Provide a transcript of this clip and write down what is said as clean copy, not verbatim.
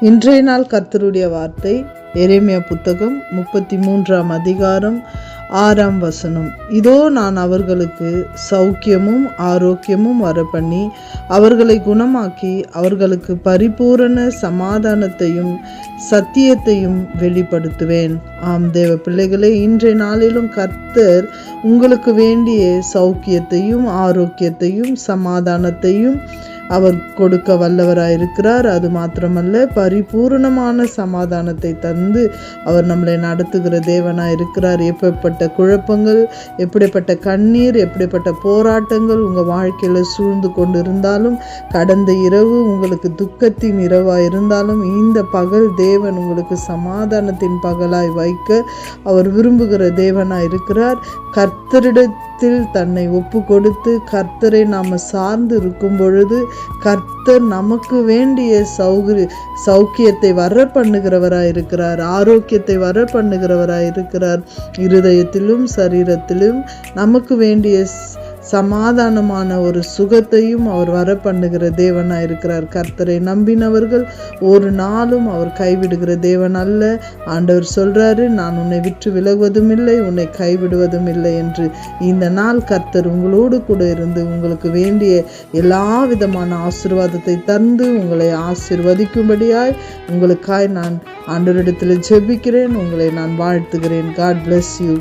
இன்றைய நாள் கர்த்தருடைய வார்த்தை எரேமியா புத்தகம் 33ஆம் அதிகாரம் 6ஆம் வசனம். இதோ நான் அவர்களுக்கு சௌக்கியமும் ஆரோக்கியமும் வரப்பண்ணி அவர்களை குணமாக்கி அவர்களுக்கு பரிபூரண சமாதானத்தையும் சத்தியத்தையும் வெளிப்படுத்துவேன். ஆம் தேவ பிள்ளைகளே, இன்றைய நாளிலும் கர்த்தர் உங்களுக்கு வேண்டிய சௌக்கியத்தையும் ஆரோக்கியத்தையும் சமாதானத்தையும் அவர் கொடுக்க வல்லவராயிருக்கிறார். அது மாத்திரமல்ல, பரிபூர்ணமான சமாதானத்தை தந்து அவர் நம்மளை நடத்துகிற தேவனாயிருக்கிறார். எப்படிப்பட்ட குழப்பங்கள், எப்படிப்பட்ட கண்ணீர், எப்படிப்பட்ட போராட்டங்கள் உங்கள் வாழ்க்கையில் சூழ்ந்து கொண்டு இருந்தாலும், கடந்த இரவு உங்களுக்கு துக்கத்தின் இரவாக இருந்தாலும், இந்த பகல் தேவன் உங்களுக்கு சமாதானத்தின் பகலாய் வைக்க அவர் விரும்புகிற தேவனாயிருக்கிறார். கர்த்தரிடத்தில் தன்னை ஒப்பு கொடுத்து கர்த்தரை நாம் சார்ந்து இருக்கும் பொழுது கர்த்தர் நமக்கு வேண்டிய சௌக்கியத்தை வர பண்ணுகிறவராயிருக்கிறார், ஆரோக்கியத்தை வர பண்ணுகிறவராயிருக்கிறார். இருதயத்திலும் சரீரத்திலும் நமக்கு வேண்டிய சமாதானமான ஒரு சுகத்தையும் அவர் வர பண்ணுகிற தேவனாயிருக்கிறார். கர்த்தரை நம்பினவர்கள் ஒரு நாளும் அவர் கைவிடுகிற தேவன் அல்ல. ஆண்டவர் சொல்றாரு, நான் உன்னை விட்டு விலகுவதும் இல்லை, உன்னை கைவிடுவதும் இல்லை என்று. இந்த நாள் கர்த்தர் உங்களோடு கூட இருந்து உங்களுக்கு வேண்டிய எல்லா விதமான ஆசீர்வாதத்தை தந்து உங்களை ஆசீர்வதிக்கும்படியாய் உங்களுக்காய் நான் ஆண்டவரிடத்தில் ஜெபிக்கிறேன். உங்களை நான் வாழ்த்துகிறேன். God bless you.